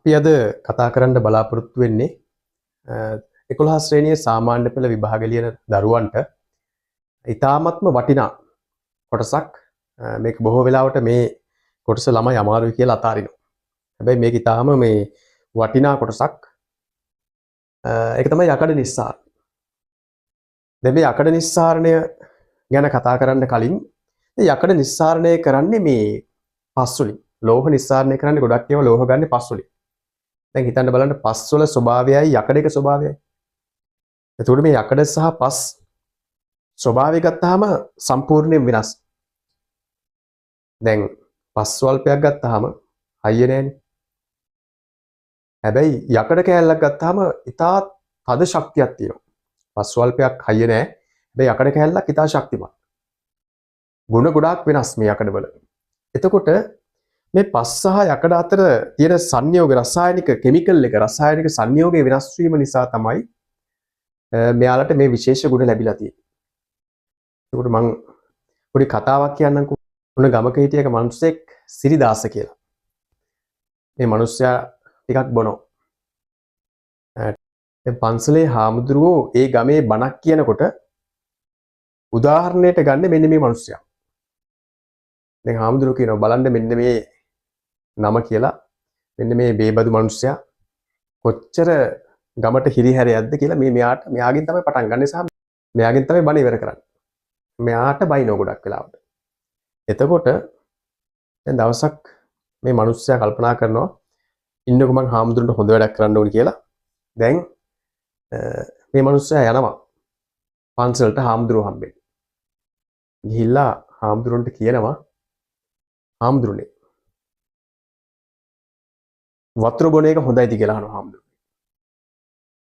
අපි අද කතා කරන්න බලාපොරොත්තු වෙන්නේ 11 ශ්‍රේණියේ සාමාන්‍ය පෙළ විභාග ලියන දරුවන්ට ඉතාමත්ම වටිනා කොටසක්. මේක බොහෝ වෙලාවට මේ කොටස ළමයි අමාරුයි කියලා අතාරිනවා. හැබැයි මේක ඉතාම මේ වටිනා කොටසක්. ඒක තමයි යකඩ නිස්සාරණය. දැන් මේ යකඩ නිස්සාරණය ගැන කතා කරන්න කලින් යකඩ නිස්සාරණය කරන්නේ මේ පස් වලින්. ලෝහ නිස්සාරණය කරන්නේ ගොඩක් ඒවා ලෝහ ගන්න පස් වලින්. දැන් හිතන්න බලන්න පස් වල ස්වභාවයයි යකඩේක ස්වභාවයයි. එතකොට මේ යකඩ සහ පස් ස්වභාවය ගත්තාම සම්පූර්ණයෙන් වෙනස්. දැන් පස් ස්වල්පයක් ගත්තාම හයිය නෑනේ. හැබැයි යකඩ කෑල්ලක් ගත්තාම ඉතා තද ශක්තියක් තියෙනවා. පස් ස්වල්පයක් හයිය නෑ. හැබැයි යකඩ කෑල්ලක් ඉතා ශක්තිමත්. ගුණ ගොඩාක් වෙනස් මේ යකඩවල. එතකොට මේ පස් සහ යකඩ අතර තියෙන සංයෝග රසායනික කෙමිකල් එක රසායනික සංයෝගයේ වෙනස් වීම නිසා තමයි මෙයාලට මේ විශේෂ ගුණ ලැබිලා තියෙන්නේ. ඒකට මම පොඩි කතාවක් කියන්නම්කෝ. උන ගමක හිටිය එක මිනිස්සෙක් සිරිදාස කියලා. මේ මිනිස්සයා ටිකක් බොනවා. දැන් පන්සලේ හාමුදුරුවෝ ඒ ගමේ බණක් කියනකොට උදාහරණයට ගන්න මෙන්න මේ මිනිස්සයා. දැන් හාමුදුරුවෝ කියනවා බලන්න මෙන්න මේ නම කියලා මෙන්න මේ බේබදු මිනිස්සයා කොච්චර ගමට හිරිහැරයක්ද කියලා මෙයාගෙන් තමයි පටන් ගන්න සහ මෙයාගෙන් තමයි බණ ඉවර කරන්නේ. මෙයාට බයිනෝ ගොඩක් වෙලාවට. එතකොට දැන් දවසක් මේ මිනිස්සයා කල්පනා කරනවා ඉන්නකො මං හාමුදුරන්ට හොඳ වැඩක් කරන්න ඕනේ කියලා. දැන් මේ මිනිස්සයා යනවා පන්සලට හාමුදුරුවෝ හම්බෙන්න. ගිහිල්ලා හාමුදුරන්ට කියනවා හාමුදුරනේ වතුර බොන එක හොඳයිද කියලා අහනවා හාමුදුරුවෝ.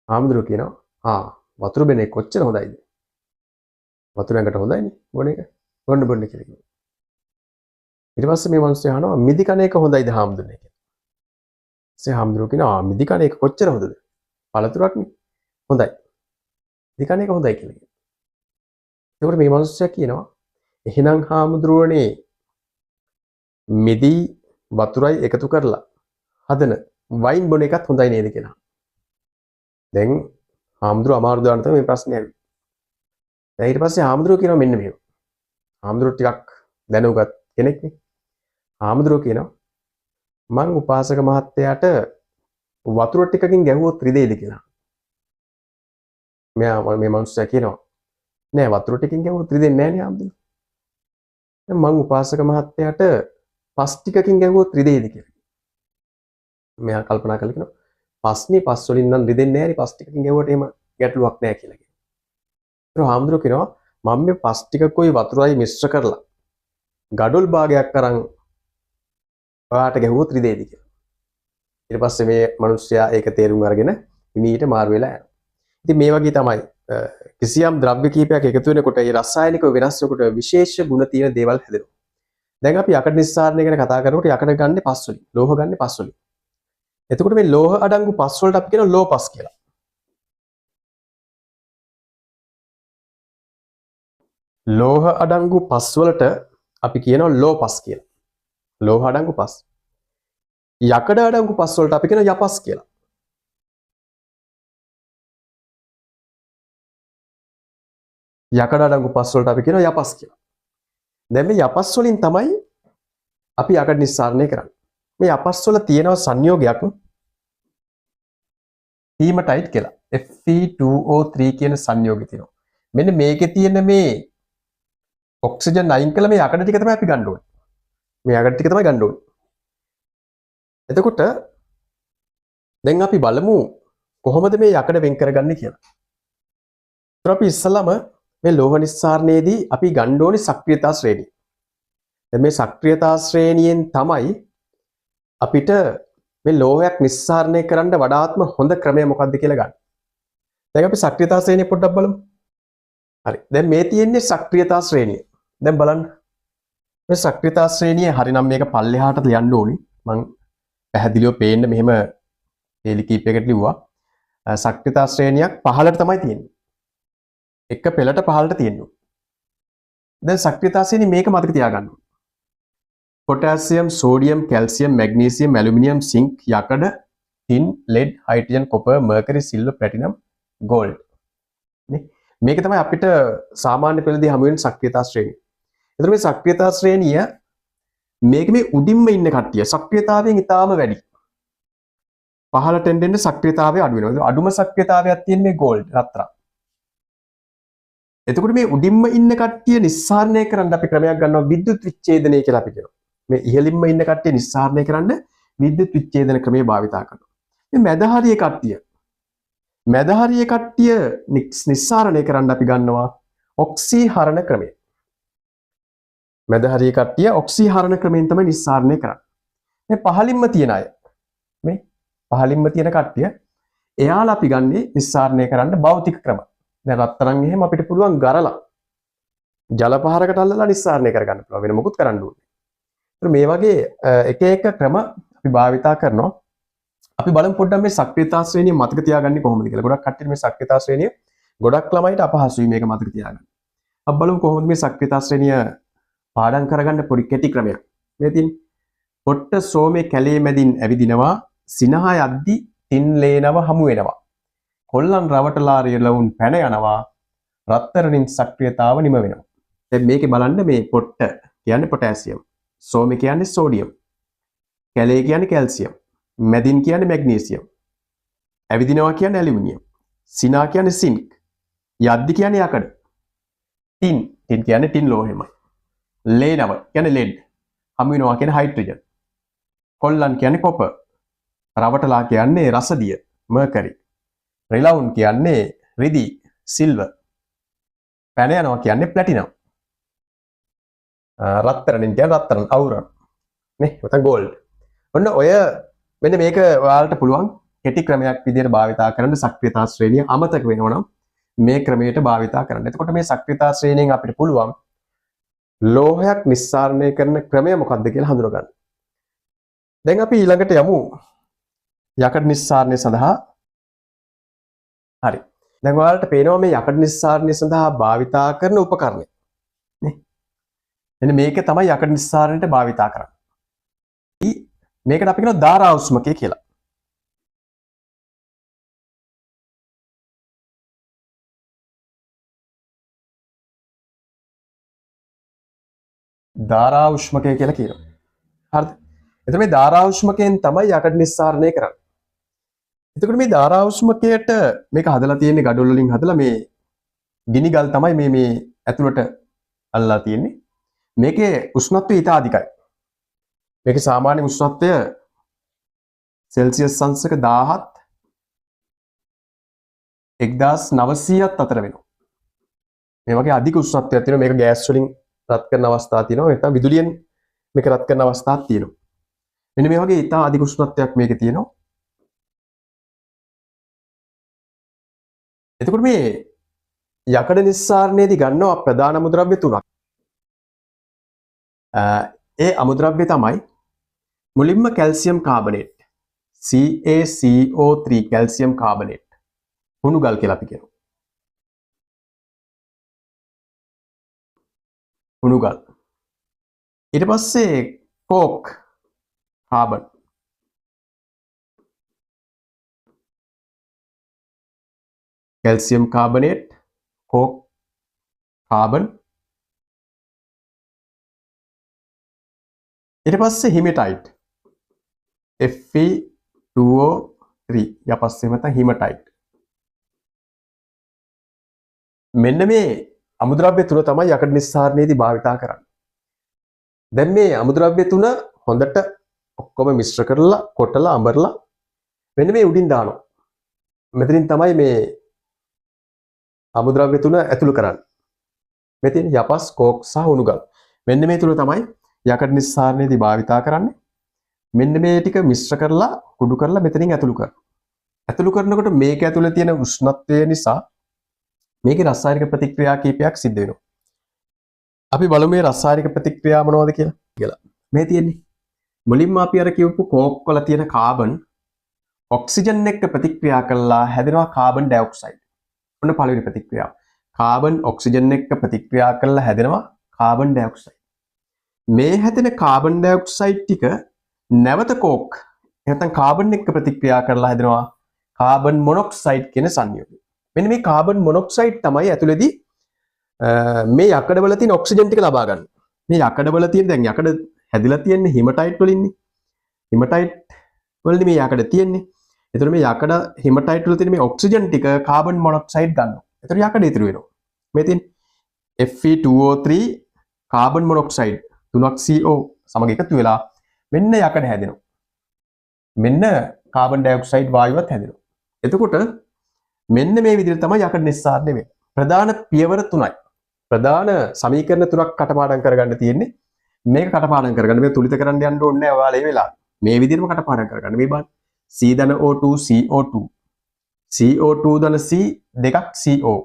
හාමුදුරුවෝ කියනවා වතුර බොන එක කොච්චර හොඳයිද? වතුර ඇඟට හොඳයිනේ බොන එක. බොන්න කියලා කියනවා. ඊට පස්සේ මේ මිනිස්සු අහනවා මිදි කන එක හොඳයිද හාමුදුරනේ කියලා. ඒ හාමුදුරුවෝ කියනවා මිදි කන එක කොච්චර හොඳද? පළතුරක්නේ. හොඳයි. මිදි කන එක හොඳයි කියලා කියනවා. ඒකට මේ මිනිස්සයා කියනවා එහෙනම් හාමුදුරුවනේ මිදි වතුරයි එකතු කරලා හදන වයින් බොන එකත් හොඳයි නේද කියලා. දැන් හාමුදුරුවෝ අමාරු දාන්න තමයි මේ ප්‍රශ්නේ ඇවිත්. දැන් ඊට පස්සේ හාමුදුරුවෝ කියනවා මෙන්න මෙහෙම. හාමුදුරුවෝ ටිකක් දැනුගත් කෙනෙක් නේ. හාමුදුරුවෝ කියනවා මං උපාසක මහත්තයාට වතුර ටිකකින් ගැහුවොත් රිදෙයිද කියලා. මේ මිනිස්සයා කියනවා නෑ වතුර ටිකකින් ගැහුවොත් රිදෙන්නේ නෑනේ හාමුදුරුවෝ. දැන් මං උපාසක මහත්තයාට පස් ටිකකින් ගැහුවොත් රිදෙයිද කියලා. මෙයා කල්පනා කරලා කියනවා පස්නේ පස් වලින් නම් රිදෙන්නේ නෑනේ පස් ටිකකින් ගැහුවට එහෙම ගැටලුවක් නෑ කියලා කියනවා. ඒක හාමුදුරුවෝ කියනවා මම මේ පස් ටිකකුයි වතුරයි මිශ්‍ර කරලා ගඩොල් භාගයක් අරන් ඔයාට ගැහුවොත් රිදෙයිද කියලා. ඊට පස්සේ මේ මිනිස්සයා ඒක තේරුම් අරගෙන හිමීට මාරු වෙලා යනවා. ඉතින් මේ වගේ තමයි කිසියම් ද්‍රව්‍ය කීපයක් එකතු වෙනකොට ඒ රසායනික වෙනස් වෙනකොට විශේෂ ගුණ තියෙන දේවල් හැදෙනවා. දැන් අපි යකඩ නිස්සාරණය ගැන කතා කරනකොට යකඩ ගන්න පස් වලින්, ලෝහ ගන්න පස් වලින්. එතකොට මේ ලෝහ අඩංගු පස් වලට අපි කියනවා ලෝපස් කියලා. ලෝහ අඩංගු පස් වලට අපි කියනවා ලෝපස් කියලා. ලෝහ අඩංගු පස්. යකඩ අඩංගු පස් වලට අපි කියනවා යපස් කියලා. යකඩ අඩංගු පස් වලට අපි කියනවා යපස් කියලා. දැන් මේ යපස් වලින් තමයි අපි යකඩ නිස්සාරණය කරන්නේ. මේ යපස් වල තියෙන සංයෝගයක් හීමටයිට් කියලා. Fe2O3 කියන සංයෝගය තියෙනවා. මෙන්න මේකේ තියෙන මේ ඔක්සිජන් අයින් කළ මේ යකඩ ටික තමයි අපි ගන්න ඕනේ. මේ යකඩ ටික තමයි ගන්න ඕනේ. එතකොට දැන් අපි බලමු කොහොමද මේ යකඩ වෙන් කරගන්නේ කියලා. ඒත් අපි ඉස්සලම මේ ලෝහ නිස්සාරණයේදී අපි ගන්න ඕනේ සක්‍රියතා ශ්‍රේණිය. දැන් මේ සක්‍රියතා ශ්‍රේණියෙන් තමයි අපිට මේ ලෝහයක් නිස්සාරණය කරන්න වඩාත්ම හොඳ ක්‍රමය මොකක්ද කියලා ගන්න. දැන් අපි සක්‍රියතා ශ්‍රේණිය පොඩ්ඩක් බලමු. හරි. දැන් මේ තියෙන්නේ සක්‍රියතා ශ්‍රේණිය. දැන් බලන්න. මේ සක්‍රියතා ශ්‍රේණිය හරිනම් මේක පල්ලෙහාට ලියන්න ඕනි. මම පැහැදිලිව පේන්න මෙහෙම තේලි කීපයකට ලිව්වා. සක්‍රියතා ශ්‍රේණියක් පහළට තමයි තියෙන්නේ. එක පෙළට පහළට තියෙනවා. දැන් සක්‍රියතා ශ්‍රේණිය මේක මතක තියාගන්න ඕනේ. potassium, sodium, calcium, magnesium, aluminium, zinc, යකඩ tin, lead, hydrogen, copper, mercury, silver, platinum, gold. නේ මේක තමයි අපිට සාමාන්‍ය පෙළදී හමු වෙන සක්‍රියතා ශ්‍රේණිය. එතකොට මේ සක්‍රියතා ශ්‍රේණිය මේක මේ උඩින්ම ඉන්න කට්ටිය සක්‍රියතාවයෙන් ඉතාම වැඩි. පහළට එන්න සක්‍රියතාවය අඩු වෙනවා. අඩුම සක්‍රියතාවයක් තියෙන මේ gold රත්තරන්. එතකොට මේ උඩින්ම ඉන්න කට්ටිය නිස්සාරණය කරන්න අපි ක්‍රමයක් ගන්නවා විද්‍යුත් විච්ඡේදනය කියලා අපි කියනවා. මේ ඉහළින්ම ඉන්න කට්ටිය නිස්සාරණය කරන්න විද්‍යුත් විච්ඡේදන ක්‍රමය භාවිතා කරනවා. මේ මැද හරිය කට්ටිය නිස්සාරණය කරන්න අපි ගන්නවා ඔක්සිහරණ ක්‍රමය. මැද හරිය කට්ටිය ඔක්සිහරණ ක්‍රමයෙන් තමයි නිස්සාරණය කරන්නේ. මේ පහළින්ම තියෙන අය මේ පහළින්ම තියෙන කට්ටිය එයාලා අපි ගන්නේ නිස්සාරණය කරන්න භෞතික ක්‍රම. දැන් රත්තරන් එහෙම අපිට පුළුවන් ගරලා ජල පහරකට අල්ලලා නිස්සාරණය කරගන්න පුළුවන්. වෙන මොකුත් කරන්න ඕනේ. ඒත් මේ වගේ එක එක ක්‍රම අපි භාවිතා කරනවා. අපි බලමු පොඩ්ඩක් මේ සක්‍රියතා ශ්‍රේණිය මතක තියාගන්නේ කොහොමද කියලා. ගොඩක් කට්ටියට මේ සක්‍රියතා ශ්‍රේණිය ගොඩක් ළමයිට අපහසුයි මේක මතක තියාගන්න. අපි බලමු කොහොමද මේ සක්‍රියතා ශ්‍රේණිය පාඩම් කරගන්න පොඩි කෙටි ක්‍රමයක්. මේ තියෙන්නේ පොට්ට සෝමේ කැලේ මැදින් ඇවිදිනවා සිනහ යද්දි තින් ලේනව හමු වෙනවා. කොල්ලන් රවටලා රියලවුන් පැන යනවා රත්තරනින් සක්‍රියතාව නිම වෙනවා. දැන් මේකේ බලන්න මේ පොට්ට කියන්නේ පොටෑසියම්, සෝමේ කියන්නේ සෝඩියම්, කැලේ කියන්නේ කැල්සියම්, මැදින් කියන්නේ මැග්නීසියම්, ඇවිදිනවා කියන්නේ ඇලුමිනියම්, සිනා කියන්නේ සින්ක්, යද්දි කියන්නේ යකඩ, ටින් කියන්නේ ටින් ලෝහෙමයි, ලේනව කියන්නේ ලෙඩ්, හමු වෙනවා කියන්නේ හයිඩ්‍රජන්, කොල්ලන් කියන්නේ කොපර්, රවටලා කියන්නේ රසදිය මර්කරි, රිලවුන් කියන්නේ රිදී සිල්වර්, පැන යනවා කියන්නේ ප්ලැටිනම්, රත්තරන්ින් කියන්නේ රත්තරන් අවුරන් නේ නැත්නම් ගෝල්ඩ්. ඔන්න ඔය මෙන්න මේක ඔයාලට පුළුවන් කෙටි ක්‍රමයක් විදිහට භාවිතා කරන්න සක්‍රියතා ශ්‍රේණිය අමතක වෙනවා නම් මේ ක්‍රමයට භාවිතා කරන්න. එතකොට මේ සක්‍රියතා ශ්‍රේණියෙන් අපිට පුළුවන් ලෝහයක් නිස්සාරණය කරන ක්‍රමය මොකක්ද කියලා හඳුනගන්න. දැන් අපි ඊළඟට යමු යකඩ නිස්සාරණය සඳහා. හරි. දැන් ඔයාලට පේනවා මේ යකඩ නිස්සාරණය සඳහා භාවිතා කරන උපකරණය. නේ? එන්න මේක තමයි යකඩ නිස්සාරණයට භාවිතා කරන්නේ. මේකට අපි කියනවා ධාරා උෂ්මකය කියලා. ධාරා උෂ්මකය කියලා කියනවා. හරිද? එතකොට මේ ධාරා උෂ්මකයෙන් තමයි යකඩ නිස්සාරණය කරන්නේ. එතකොට මේ ධාරා උෂ්මකයට මේක හදලා තියෙන්නේ ගඩොල් වලින් හදලා මේ ගිනි ගල් තමයි මේ ඇතුළට අල්ලලා තියෙන්නේ. මේකේ උෂ්ණත්වය ඉතා අධිකයි. මේකේ සාමාන්‍ය උෂ්ණත්වය සෙල්සියස් අංශක 17 1900ත් අතර වෙනවා. මේ වගේ අධික උෂ්ණත්වයක් තියෙනවා. මේක ගෑස් වලින් රත් කරන අවස්ථා තියෙනවා. නැත්නම් විදුලියෙන් මේක රත් කරන අවස්ථාවක් තියෙනවා. මෙන්න මේ වගේ ඉතා අධික උෂ්ණත්වයක් මේකේ තියෙනවා. එතකොට මේ යකඩ නිස්සාරණයේදී ගන්නවා ප්‍රධාන අමුද්‍රව්‍ය තුනක්. ඒ අමුද්‍රව්‍ය තමයි මුලින්ම calcium carbonate CaCO3 calcium carbonate හුණු ගල් කියලා අපි කියනවා. හුණු ගල්. ඊට පස්සේ coke carbon. Calcium carbonate, coke carbon. ඊට පස්සේ හිමටයිට් Fe2O3 යපස්සේ මත හිමටයිට්. මෙන්න මේ අමුද්‍රව්‍ය තුන තමයි යකඩ නිස්සාරණයේදී භාවිතා කරන්නේ. දැන් මේ අමුද්‍රව්‍ය තුන හොඳට ඔක්කොම මිශ්‍ර කරලා කොටලා අඹරලා මෙන්න මේ උඩින් දානවා. මෙතනින් තමයි මේ අමුද්‍රව්‍ය තුන ඇතුළු කරන්නේ. මෙතන යපස්, කෝක් සහ උණුගල්. මෙන්න මේ තුන තමයි යකඩ නිස්සාරණයේදී භාවිතා කරන්නේ. මෙන්න මේ ටික මිශ්‍ර කරලා කුඩු කරලා මෙතනින් ඇතුළු කරනවා. ඇතුළු කරනකොට මේක ඇතුළේ තියෙන උෂ්ණත්වය නිසා මේකේ රසායනික ප්‍රතික්‍රියා කීපයක් සිද්ධ වෙනවා. අපි බලමු මේ රසායනික ප්‍රතික්‍රියා මොනවද කියලා. මේ තියෙන්නේ මුලින්ම අපි අර කියපු කෝක් වල තියෙන කාබන් ඔක්සිජන් එක්ක ප්‍රතික්‍රියා කරලා හැදෙනවා කාබන් ඩයොක්සයිඩ්. ඔන්න පළවෙනි ප්‍රතික්‍රියාව. කාබන් ඔක්සිජන් එක්ක ප්‍රතික්‍රියා කරලා හැදෙනවා කාබන් ඩයොක්සයිඩ්. මේ හැදෙන කාබන් ඩයොක්සයිඩ් ටික නැවත කෝක් නැත්නම් කාබන් එක්ක ප්‍රතික්‍රියා කරලා හැදෙනවා කාබන් මොනොක්සයිඩ් කියන සංයෝගය. මෙන්න මේ කාබන් මොනොක්සයිඩ් තමයි ඇතුළේදී මේ යකඩවල තියෙන ඔක්සිජන් ටික ලබා ගන්න. මේ යකඩවල තියෙන දැන් යකඩ හැදිලා තියෙන්නේ හිමටයිට් වලින්නේ. හිමටයිට් වලදී මේ යකඩ තියෙන්නේ. එතකොට මේ යකඩ හිමටයිට් වල තියෙන මේ ඔක්සිජන් ටික කාබන් මොනොක්සයිඩ් ගන්නවා. එතකොට යකඩ ඉතුරු වෙනවා. මේ තියෙන Fe2O3 කාබන් මොනොක්සයිඩ් 3ක් CO සමග එකතු වෙලා මෙන්න යකඩ හැදෙනවා. මෙන්න කාබන් ඩයොක්සයිඩ් වායුවත් හැදෙනවා. එතකොට මෙන්න මේ විදිහට තමයි යකඩ නිස්සාරණය වෙන්නේ. ප්‍රධාන පියවර 3යි. ප්‍රධාන සමීකරණ 3ක් කටපාඩම් කරගන්න තියෙන්නේ. මේක කටපාඩම් කරගන්න මේ තුලිත කරන්න යන්න ඕනේ නැහැ ඔයාලා මේ වෙලාවේ. මේ විදිහටම කටපාඩම් කරගන්න. මේ බලන්න. C ධන O2 CO2 CO2 ධන C දෙකක් CO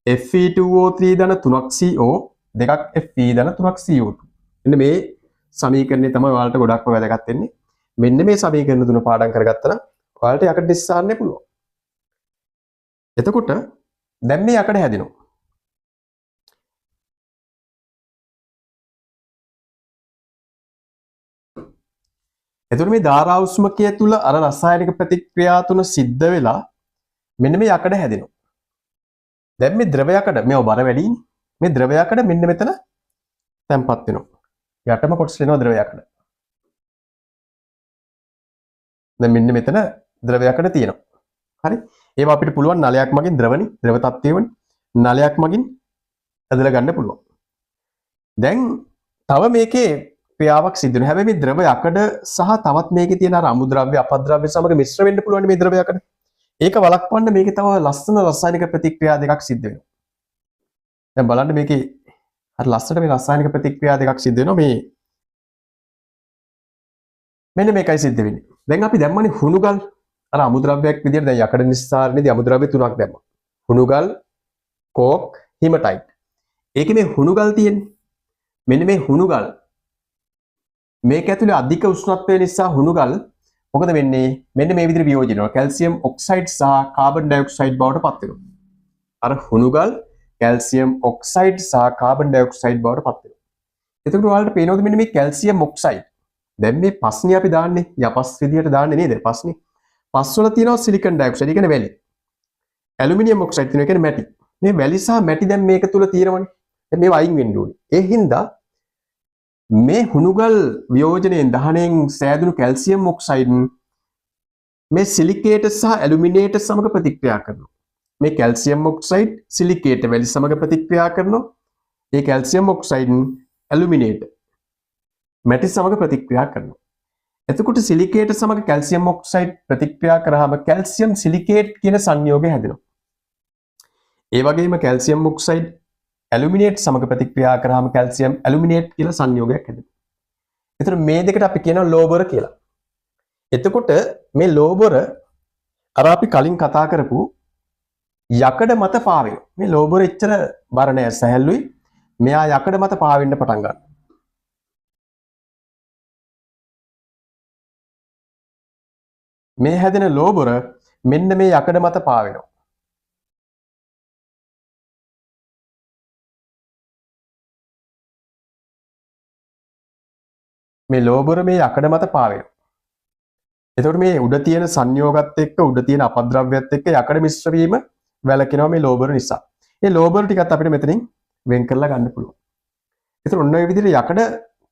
Fe2O3 ධන 3ක් CO දෙකක් Fe ධන 3ක් CO2. මෙන්න මේ සමීකරණය තමයි ඔයාලට ගොඩක්ම වැදගත් වෙන්නේ. මෙන්න මේ සමීකරණ තුන පාඩම් කරගත්තා නම් ඔයාලට යකඩ නිස්සාරණය පුළුවන්. එතකොට දැන් මේ යකඩ හැදෙනවා. එතකොට මේ ධාරා උෂ්මකය තුල අර රසායනික ප්‍රතික්‍රියා තුන සිද්ධ වෙලා මෙන්න මේ යකඩ හැදෙනවා. දැන් මේ ද්‍රව යකඩ මේව බර වැඩිනේ. මේ ද්‍රව යකඩ මෙන්න මෙතන තැම්පත් වෙනවා. යටම කොටස වෙනවා ද්‍රව යකඩ. දැන් මෙන්න මෙතන ද්‍රව යකඩ තියෙනවා. හරි. ඒවා අපිට පුළුවන් නලයක් මගින් ද්‍රවනි ද්‍රව තත්ත්වයවනි නලයක් මගින් ඇදලා ගන්න පුළුවන්. දැන් තව මේකේ ක්‍රියාවක් සිදු වෙනවා. හැබැයි මේ ද්‍රව යකඩ සහ තවත් මේකේ තියෙන අර අමුද්‍රව්‍ය අපද්‍රව්‍ය සමග මිශ්‍ර වෙන්න පුළුවන් මේ ද්‍රව යකඩ. ඒක වළක්වන්න මේකේ තව ලස්සන රසායනික ප්‍රතික්‍රියා දෙකක් සිද්ධ වෙනවා. දැන් බලන්න මේකේ අර ලස්සනට මේ රසායනික ප්‍රතික්‍රියා දෙකක් සිද්ධ වෙනවා මේ මෙන්න මේකයි සිද්ධ වෙන්නේ. දැන් අපි දැම්මනේ හුණුගල් අර අමුද්‍රව්‍යයක් විදියට දැන් යකඩ නිස්සාරණයේදී අමුද්‍රව්‍ය තුනක් දැම්මා. හුණුගල්, කෝක්, හිමටයිට්. ඒකේ මේ හුණුගල් තියෙන්නේ. මෙන්න මේ හුණුගල් මේක ඇතුලේ අධික උෂ්ණත්වය නිසා හුණුගල් මොකද වෙන්නේ? මෙන්න මේ විදිහට වියෝජනය වෙනවා. කැල්සියම් ඔක්සයිඩ් සහ කාබන් ඩයොක්සයිඩ් බවට පත් වෙනවා. අර හුණුගල් කැල්සියම් ඔක්සයිඩ් සහ කාබන් ඩයොක්සයිඩ් බවට පත් වෙනවා. එතකොට ඔයාලට පේනවද මෙන්න මේ කැල්සියම් ඔක්සයිඩ් දැන් මේ පස්නේ අපි දාන්නේ යපස් විදියට දාන්නේ නේද? පස්නේ. පස් වල තියෙනවා සිලිකන් ඩයොක්සයිඩ්. ඒ කියන්නේ වැලි. ඇලුමිනියම් ඔක්සයිඩ් තියෙනවා. ඒ කියන්නේ මැටි. මේ වැලි සහ මැටි දැන් මේක තුල තියෙනවනේ. දැන් මේවා අයින් වෙන්න ඕනේ. ඒ හින්දා මේ හුණුගල් වියෝජනයෙන් දහණයෙන් සෑදුණු කැල්සියම් ඔක්සයිඩ් මේ සිලිකේට සහ ඇලුමිනේට සමග ප්‍රතික්‍රියා කරනවා. මේ කැල්සියම් ඔක්සයිඩ් සිලිකේට වැලි සමග ප්‍රතික්‍රියා කරනවා. ඒ කැල්සියම් ඔක්සයිඩ් ඇලුමිනේට මැටි සමග ප්‍රතික්‍රියා කරනවා. එතකොට සිලිකේට සමග කැල්සියම් ඔක්සයිඩ් ප්‍රතික්‍රියා කරාම කැල්සියම් සිලිකේට් කියන සංයෝගය හැදෙනවා. ඒ වගේම කැල්සියම් ඔක්සයිඩ් ඇලුමිනේට් සමග ප්‍රතික්‍රියා කරාම කැල්සියම් ඇලුමිනේට් කියලා සංයෝගයක් හැදෙනවා. එතකොට මේ දෙකට අපි කියනවා ලෝබර කියලා. එතකොට මේ ලෝබර අර අපි කලින් කතා කරපු යකඩ මත පාවෙනවා. මේ ලෝබර එච්චර බර නෑ සැහැල්ලුයි. මෙයා යකඩ මත පාවෙන්න පටන් ගන්නවා. මේ හැදෙන ලෝබර මෙන්න මේ යකඩ මත පාවෙනවා. මේ ලෝබර මේ යකඩ මත පාවෙනවා. එතකොට මේ උඩ තියෙන සංයෝගات එක්ක උඩ තියෙන අපද්‍රව්‍යات එක්ක යකඩ මිශ්‍ර වීම වැළකිනවා මේ ලෝබර නිසා. මේ ලෝබර ටිකත් අපිට මෙතනින් වෙන් කරලා ගන්න පුළුවන්. ඒතර ඔන්න ඔය විදිහට යකඩ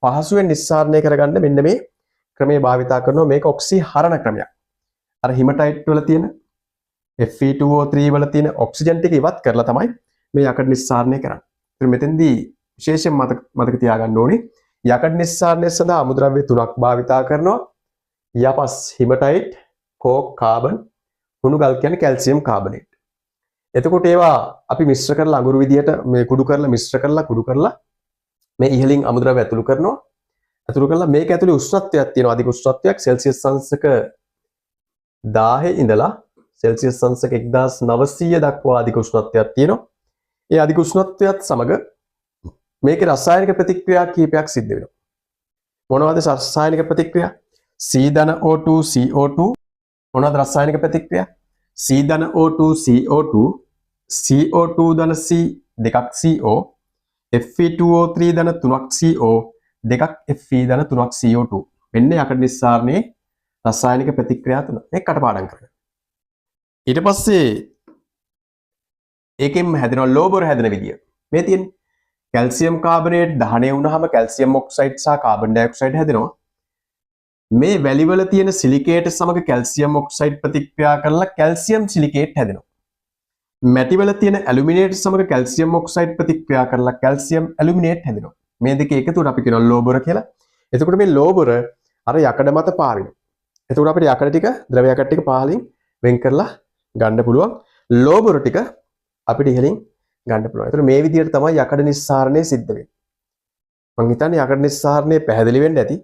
පහසුවෙන් නිස්සාරණය කරගන්න මෙන්න මේ ක්‍රමයේ භාවිතා කරනවා. මේක ඔක්සිහරණ ක්‍රමයක්. අර හිමටයිට් වල තියෙන Fe2O3 වල තියෙන ඔක්සිජන් ටික ඉවත් කරලා තමයි මේ යකඩ නිස්සාරණය කරන්නේ. ඒතර මෙතෙන්දී විශේෂයෙන් මතක තියාගන්න ඕනේ යකඩ නිස්සාරණය සඳහා අමුද්‍රව්‍ය තුනක් භාවිතා කරනවා. යපස් හිමටයිට්, කෝක් කාබන්, හුණුගල් කියන්නේ කැල්සියම් කාබනේට්. එතකොට ඒවා අපි මිශ්‍ර කරලා අඟුරු විදියට මේ කුඩු කරලා මිශ්‍ර කරලා මේ ඉහළින් අමුද්‍රව්‍ය ඇතුළු කරනවා. ඇතුළු කරලා මේක ඇතුළේ උෂ්ණත්වයක් තියෙනවා. අධික උෂ්ණත්වයක් සෙල්සියස් අංශක 1000 ඉඳලා සෙල්සියස් අංශක 1900 දක්වා අධික උෂ්ණත්වයක් තියෙනවා. ඒ අධික උෂ්ණත්වයත් සමග මේකේ රසායනික ප්‍රතික්‍රියා කීපයක් සිද්ධ වෙනවා. මොනවද රසායනික ප්‍රතික්‍රියා? C ධන O2 CO2 මොනවද රසායනික ප්‍රතික්‍රියා? C ධන O2 CO2 CO2 ධන C දෙකක් CO Fe2O3 ධන 3ක් CO දෙකක් Fe ධන 3ක් CO2 මෙන්න යකඩ නිස්සාරණයේ රසායනික ප්‍රතික්‍රියා තුන. මේක කටපාඩම් කරගන්න. ඊට පස්සේ ඒකෙන් හැදෙනවා ලෝබර හැදෙන විදිය. මේ තියෙන්නේ කැල්සියම් කාබනේට් දහනය වුණාම කැල්සියම් ඔක්සයිඩ් සහ කාබන් ඩයොක්සයිඩ් හැදෙනවා. මේ වැලිවල තියෙන සිලිකේට් සමග කැල්සියම් ඔක්සයිඩ් ප්‍රතික්‍රියා කරලා කැල්සියම් සිලිකේට් හැදෙනවා. මැටිවල තියෙන ඇලුමිනේට් සමග කැල්සියම් ඔක්සයිඩ් ප්‍රතික්‍රියා කරලා කැල්සියම් ඇලුමිනේට් හැදෙනවා. මේ දෙක එකතුවට අපි කියනවා ලෝබර කියලා. එතකොට මේ ලෝබර අර යකඩ මත පාවෙනවා. එතකොට අපිට යකඩ ටික ද්‍රව යකඩ ටික පහලින් වෙන් කරලා ගන්න පුළුවන්. ලෝබර ටික අපිට ඉහලින් ගන්න පුළුවන්. එතකොට මේ විදිහට තමයි යකඩ නිස්සාරණය සිද්ධ වෙන්නේ. මම හිතන්නේ යකඩ නිස්සාරණය පැහැදිලි වෙන්න ඇති.